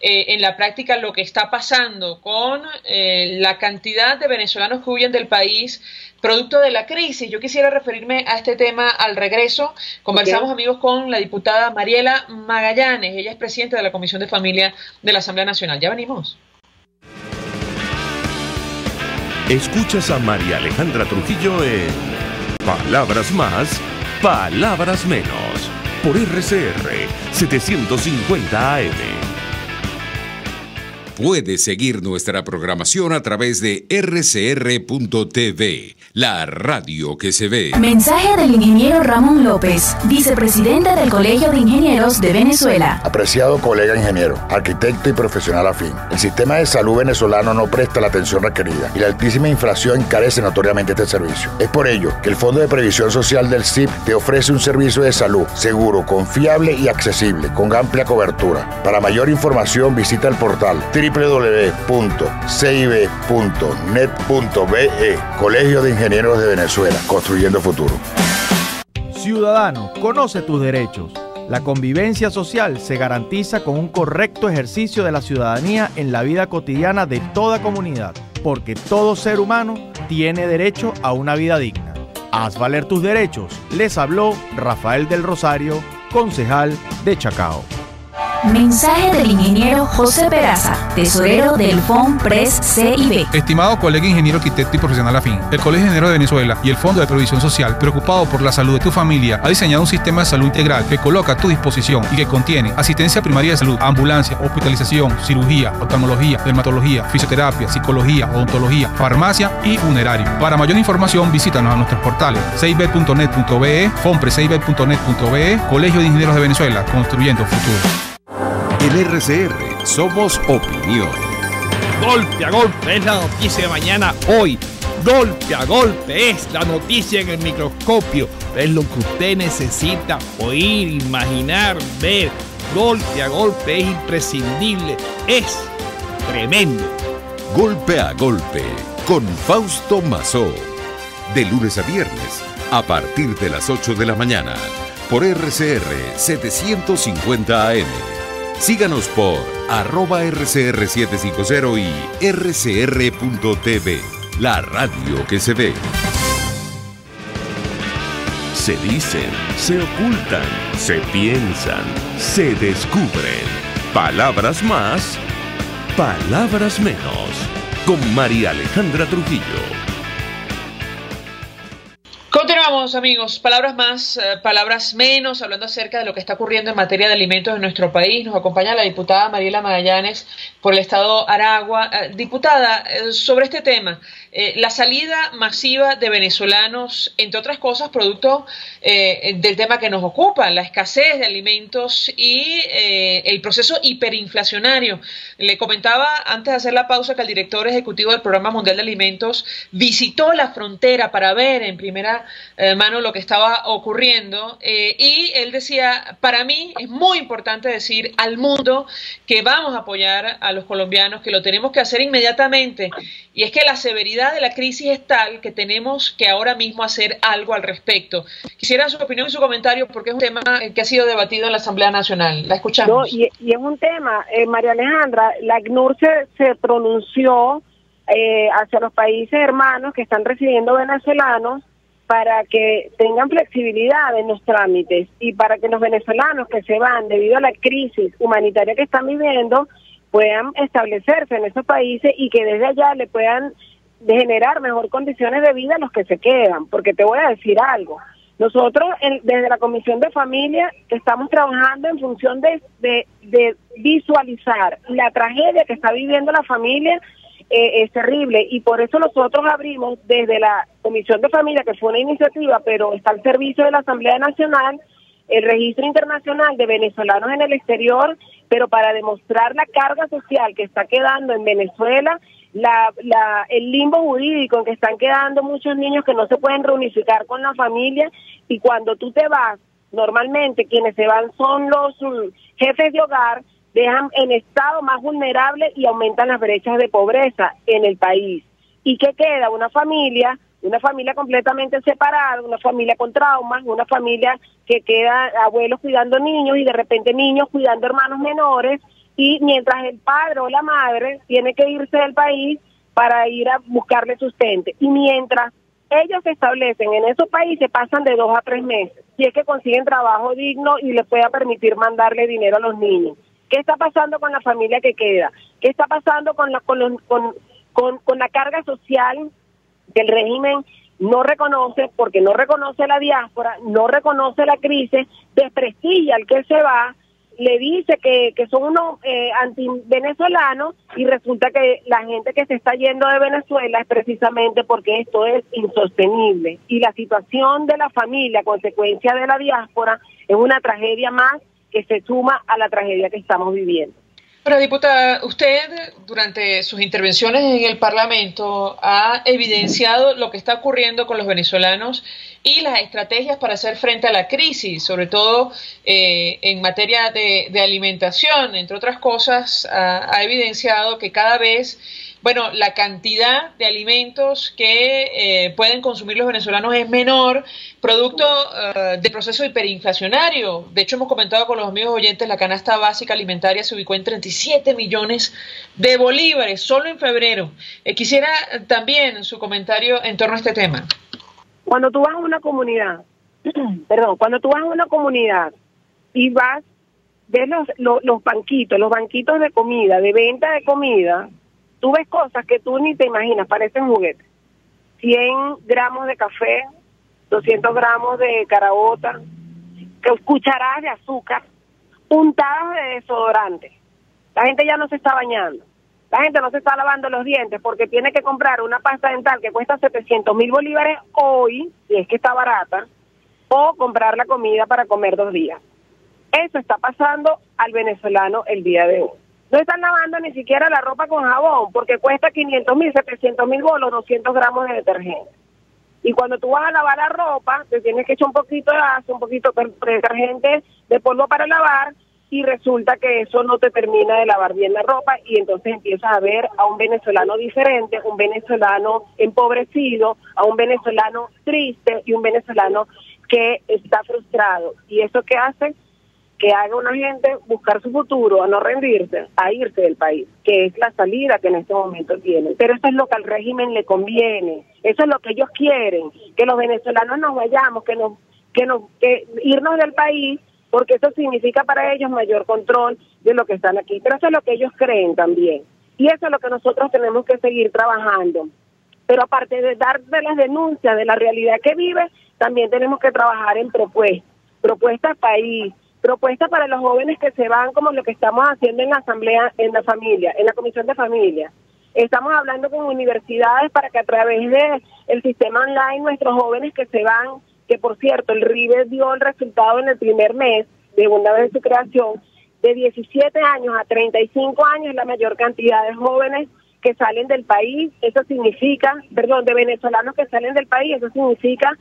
en la práctica lo que está pasando con la cantidad de venezolanos que huyen del país producto de la crisis. Yo quisiera referirme a este tema al regreso. Conversamos, amigos, con la diputada Mariela Magallanes. Ella es presidenta de la Comisión de Familia de la Asamblea Nacional. Ya venimos. Escuchas a María Alejandra Trujillo en Palabras Más, Palabras Menos, por RCR 750 AM. Puedes seguir nuestra programación a través de rcr.tv, la radio que se ve. Mensaje del ingeniero Ramón López, vicepresidente del Colegio de Ingenieros de Venezuela. Apreciado colega ingeniero, arquitecto y profesional afín, el sistema de salud venezolano no presta la atención requerida y la altísima inflación encarece notoriamente este servicio. Es por ello que el Fondo de Previsión Social del CIP te ofrece un servicio de salud seguro, confiable y accesible, con amplia cobertura. Para mayor información visita el portal www.cib.net.be, Colegio de Ingenieros de Venezuela, construyendo futuro. Ciudadano, conoce tus derechos. La convivencia social se garantiza con un correcto ejercicio de la ciudadanía en la vida cotidiana de toda comunidad, porque todo ser humano tiene derecho a una vida digna. Haz valer tus derechos. Les habló Rafael del Rosario, concejal de Chacao. Mensaje del ingeniero José Peraza, tesorero del FONPRES CIB. Estimado colega ingeniero, arquitecto y profesional afín, el Colegio de Ingenieros de Venezuela y el Fondo de Previsión Social, preocupado por la salud de tu familia, ha diseñado un sistema de salud integral que coloca a tu disposición y que contiene asistencia primaria de salud, ambulancia, hospitalización, cirugía, oftalmología, dermatología, fisioterapia, psicología, odontología, farmacia y funerario. Para mayor información, visítanos a nuestros portales cib.net.be, fonprescib.net.be, Colegio de Ingenieros de Venezuela, construyendo futuro. En RCR somos opinión. Golpe a golpe es la noticia de mañana hoy. Golpe a golpe es la noticia en el microscopio. Es lo que usted necesita oír, imaginar, ver. Golpe a golpe es imprescindible. Es tremendo. Golpe a golpe con Fausto Mazó. De lunes a viernes a partir de las 8 de la mañana por RCR 750 AM. Síganos por @RCR750 y rcr.tv, la radio que se ve. Se dicen, se ocultan, se piensan, se descubren. Palabras más, palabras menos. Con María Alejandra Trujillo. Continuamos, amigos. Palabras más, palabras menos, hablando acerca de lo que está ocurriendo en materia de alimentos en nuestro país. Nos acompaña la diputada Mariela Magallanes por el estado Aragua. Diputada, sobre este tema, la salida masiva de venezolanos, entre otras cosas, producto del tema que nos ocupa, la escasez de alimentos y el proceso hiperinflacionario. Le comentaba antes de hacer la pausa que el director ejecutivo del Programa Mundial de Alimentos visitó la frontera para ver en primera mano lo que estaba ocurriendo y él decía, para mí es muy importante decir al mundo que vamos a apoyar a los colombianos, que lo tenemos que hacer inmediatamente, y es que la severidad de la crisis es tal que tenemos que ahora mismo hacer algo al respecto. Quisiera su opinión y su comentario porque es un tema que ha sido debatido en la Asamblea Nacional. La escuchamos. No, y es un tema, María Alejandra, la ACNUR se pronunció hacia los países hermanos que están recibiendo venezolanos para que tengan flexibilidad en los trámites y para que los venezolanos que se van debido a la crisis humanitaria que están viviendo puedan establecerse en esos países y que desde allá le puedan generar mejor condiciones de vida a los que se quedan. Porque te voy a decir algo, nosotros desde la Comisión de Familia estamos trabajando en función de visualizar la tragedia que está viviendo la familia. Es terrible, y por eso nosotros abrimos desde la Comisión de Familia, que fue una iniciativa, pero está al servicio de la Asamblea Nacional, el registro internacional de venezolanos en el exterior, pero para demostrar la carga social que está quedando en Venezuela, el limbo jurídico en que están quedando muchos niños que no se pueden reunificar con la familia, y cuando tú te vas, normalmente quienes se van son los jefes de hogar, dejan en estado más vulnerable y aumentan las brechas de pobreza en el país. ¿Y qué queda? Una familia completamente separada, una familia con traumas, una familia que queda abuelos cuidando niños y de repente niños cuidando hermanos menores, y mientras el padre o la madre tiene que irse del país para ir a buscarle sustento. Y mientras ellos se establecen en esos países, pasan de 2 a 3 meses, si es que consiguen trabajo digno y les pueda permitir mandarle dinero a los niños. ¿Qué está pasando con la familia que queda? ¿Qué está pasando con la carga social que el régimen no reconoce, porque no reconoce la diáspora, no reconoce la crisis, desprestigia al que se va, le dice que son unos anti-venezolanos, y resulta que la gente que se está yendo de Venezuela es precisamente porque esto es insostenible? Y la situación de la familia, consecuencia de la diáspora, es una tragedia más que se suma a la tragedia que estamos viviendo. Pero, diputada, usted durante sus intervenciones en el Parlamento ha evidenciado lo que está ocurriendo con los venezolanos y las estrategias para hacer frente a la crisis, sobre todo en materia de alimentación. Entre otras cosas, ha evidenciado que cada vez, la cantidad de alimentos que pueden consumir los venezolanos es menor, producto del proceso hiperinflacionario. De hecho, hemos comentado con los amigos oyentes, la canasta básica alimentaria se ubicó en 37 millones de bolívares solo en febrero. Quisiera también su comentario en torno a este tema. Cuando tú vas a una comunidad, y ves los banquitos de comida, de venta de comida, tú ves cosas que tú ni te imaginas, parecen juguetes. 100 gramos de café, 200 gramos de caraota, cucharadas de azúcar, untadas de desodorante. La gente ya no se está bañando. La gente no se está lavando los dientes porque tiene que comprar una pasta dental que cuesta 700.000 bolívares hoy, si es que está barata, o comprar la comida para comer 2 días. Eso está pasando al venezolano el día de hoy. No están lavando ni siquiera la ropa con jabón porque cuesta 500.000, 700.000 bolos, 200 gramos de detergente. Y cuando tú vas a lavar la ropa, te tienes que echar un poquito de gas, un poquito de detergente, de polvo para lavar, y resulta que eso no te termina de lavar bien la ropa, y entonces empiezas a ver a un venezolano diferente, un venezolano empobrecido, a un venezolano triste y un venezolano que está frustrado. ¿Y eso qué hace? Que haga una gente buscar su futuro, a no rendirse, a irse del país, que es la salida que en este momento tienen. Pero eso es lo que al régimen le conviene, eso es lo que ellos quieren, que los venezolanos nos vayamos, que irnos del país, porque eso significa para ellos mayor control de lo que están aquí. Pero eso es lo que ellos creen también, y eso es lo que nosotros tenemos que seguir trabajando. Pero aparte de dar de las denuncias de la realidad que vive, también tenemos que trabajar en propuestas país, propuestas para los jóvenes que se van, como lo que estamos haciendo en la asamblea, en la familia, en la comisión de familia. Estamos hablando con universidades para que a través de el sistema online nuestros jóvenes que se van, que por cierto el RIBE dio el resultado en el primer mes de una vez de su creación, de 17 años a 35 años es la mayor cantidad de jóvenes que salen del país. Eso significa, de venezolanos que salen del país, eso significa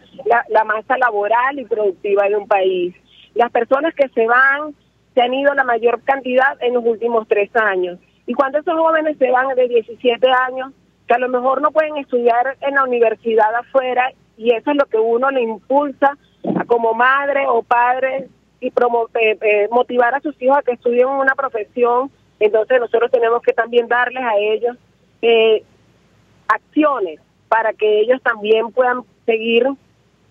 la masa laboral y productiva de un país. Las personas que se han ido la mayor cantidad en los últimos 3 años. Y cuando esos jóvenes se van de 17 años, que a lo mejor no pueden estudiar en la universidad afuera, y eso es lo que uno le impulsa como madre o padre, y motivar a sus hijos a que estudien una profesión. Entonces nosotros tenemos que también darles a ellos acciones para que ellos también puedan seguir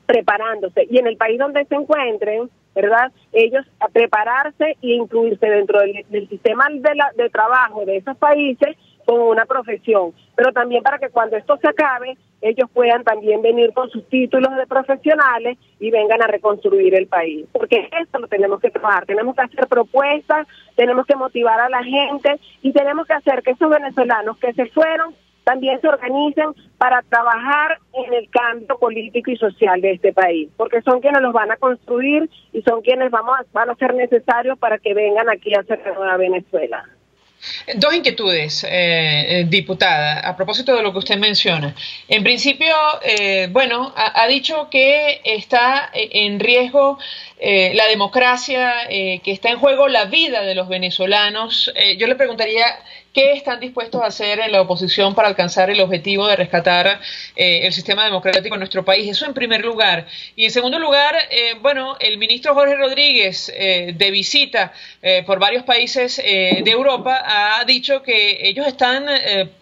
preparándose. Y en el país donde se encuentren, ¿verdad?, ellos a prepararse e incluirse dentro del sistema de trabajo de esos países con una profesión. Pero también para que cuando esto se acabe, ellos puedan también venir con sus títulos de profesionales y vengan a reconstruir el país. Porque esto lo tenemos que trabajar, tenemos que hacer propuestas, tenemos que motivar a la gente y tenemos que hacer que esos venezolanos que se fueron también se organicen para trabajar en el cambio político y social de este país, porque son quienes los van a construir y son quienes van a ser necesarios para que vengan aquí a hacer la nueva Venezuela. Dos inquietudes, diputada, a propósito de lo que usted menciona. En principio, ha dicho que está en riesgo la democracia, que está en juego la vida de los venezolanos. Yo le preguntaría, ¿qué están dispuestos a hacer en la oposición para alcanzar el objetivo de rescatar el sistema democrático en nuestro país? Eso en primer lugar. Y en segundo lugar, el ministro Jorge Rodríguez, de visita por varios países de Europa, ha dicho que ellos están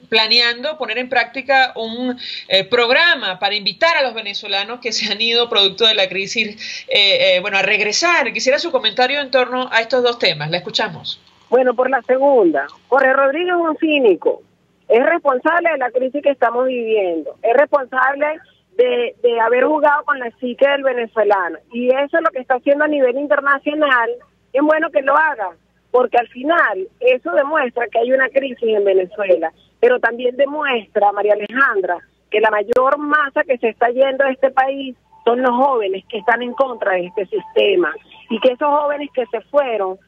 planeando poner en práctica un programa para invitar a los venezolanos que se han ido producto de la crisis, a regresar. Quisiera su comentario en torno a estos dos temas. La escuchamos. Bueno, por la segunda, Jorge Rodríguez es un cínico, es responsable de la crisis que estamos viviendo, es responsable de haber jugado con la psique del venezolano, y eso es lo que está haciendo a nivel internacional. Es bueno que lo haga, porque al final eso demuestra que hay una crisis en Venezuela, pero también demuestra, María Alejandra, que la mayor masa que se está yendo de este país son los jóvenes que están en contra de este sistema, y que esos jóvenes que se fueron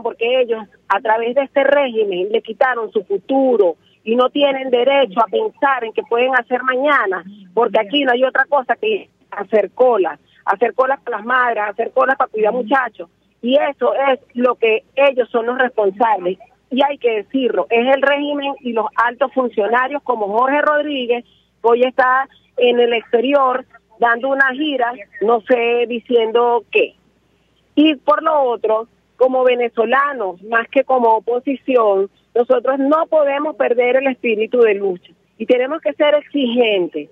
porque ellos a través de este régimen le quitaron su futuro y no tienen derecho a pensar en qué pueden hacer mañana, porque aquí no hay otra cosa que hacer colas para las madres, hacer colas para cuidar muchachos, y eso es lo que ellos son los responsables, y hay que decirlo, es el régimen y los altos funcionarios como Jorge Rodríguez, que hoy está en el exterior dando una gira, no sé diciendo qué. Y por lo otro, como venezolanos, más que como oposición, nosotros no podemos perder el espíritu de lucha y tenemos que ser exigentes.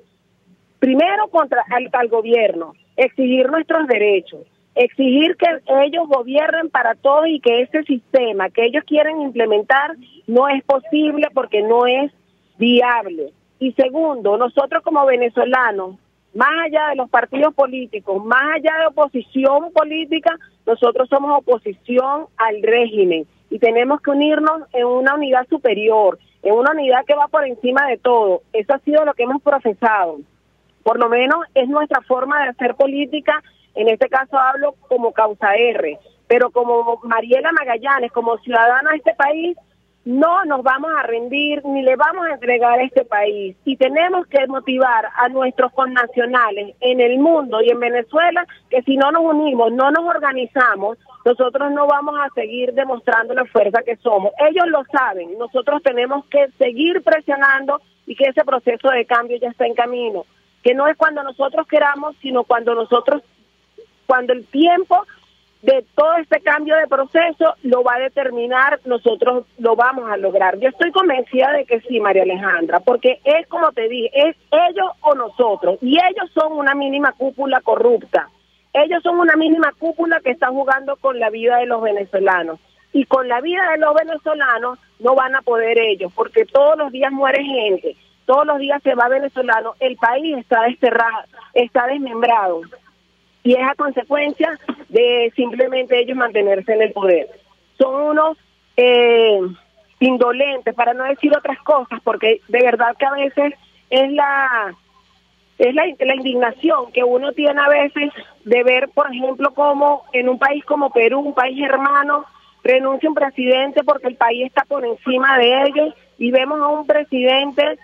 Primero contra al gobierno, exigir nuestros derechos, exigir que ellos gobiernen para todos y que ese sistema que ellos quieren implementar no es posible porque no es viable. Y segundo, nosotros como venezolanos, más allá de los partidos políticos, más allá de oposición política, nosotros somos oposición al régimen y tenemos que unirnos en una unidad superior, en una unidad que va por encima de todo. Eso ha sido lo que hemos profesado. Por lo menos es nuestra forma de hacer política, en este caso hablo como causa R, pero como Mariela Magallanes, como ciudadana de este país, no nos vamos a rendir ni le vamos a entregar a este país, y tenemos que motivar a nuestros connacionales en el mundo y en Venezuela que si no nos unimos, no nos organizamos, nosotros no vamos a seguir demostrando la fuerza que somos. Ellos lo saben, nosotros tenemos que seguir presionando y que ese proceso de cambio ya está en camino, que no es cuando nosotros queramos, sino cuando el tiempo de todo este cambio de proceso lo va a determinar, nosotros lo vamos a lograr. Yo estoy convencida de que sí, María Alejandra, porque es como te dije, es ellos o nosotros, y ellos son una mínima cúpula corrupta. Ellos son una mínima cúpula que está jugando con la vida de los venezolanos. Y con la vida de los venezolanos no van a poder ellos, porque todos los días muere gente, todos los días se va venezolano, el país está desterrado, está desmembrado. Y es a consecuencia de simplemente ellos mantenerse en el poder. Son unos indolentes, para no decir otras cosas, porque de verdad que a veces es la indignación que uno tiene a veces de ver, por ejemplo, como en un país como Perú, un país hermano, renuncia un presidente porque el país está por encima de ellos, y vemos a un presidente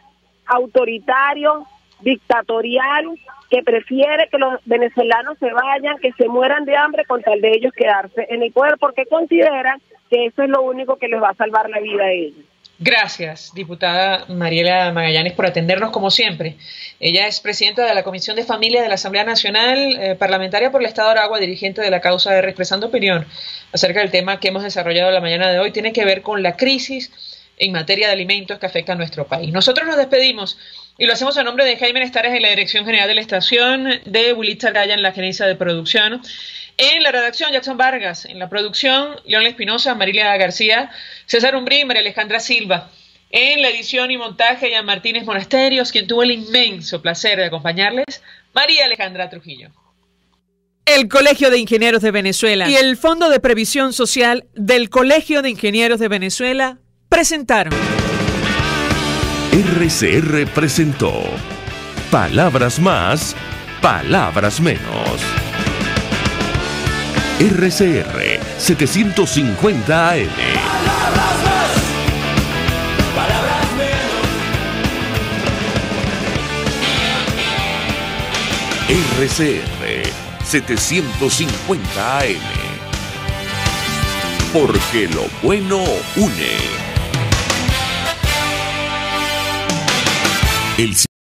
autoritario, dictatorial, que prefiere que los venezolanos se vayan, que se mueran de hambre con tal de ellos quedarse en el poder, porque consideran que eso es lo único que les va a salvar la vida a ellos. Gracias, diputada Mariela Magallanes, por atendernos como siempre. Ella es presidenta de la Comisión de Familia de la Asamblea Nacional, parlamentaria por el Estado de Aragua, dirigente de la causa R, expresando opinión acerca del tema que hemos desarrollado la mañana de hoy. Tiene que ver con la crisis en materia de alimentos que afecta a nuestro país. Nosotros nos despedimos y lo hacemos a nombre de Jaime Nestares en la dirección general de la estación, de Wilitza Gaya en la gerencia de producción, en la redacción Jackson Vargas, en la producción León Espinosa, Marilia García, César Umbrí y María Alejandra Silva. En la edición y montaje, Ian Martínez Monasterios, quien tuvo el inmenso placer de acompañarles, María Alejandra Trujillo. El Colegio de Ingenieros de Venezuela y el Fondo de Previsión Social del Colegio de Ingenieros de Venezuela presentaron. RCR presentó Palabras Más, Palabras Menos. RCR 750 AM. RCR 750 AM. Porque lo bueno une.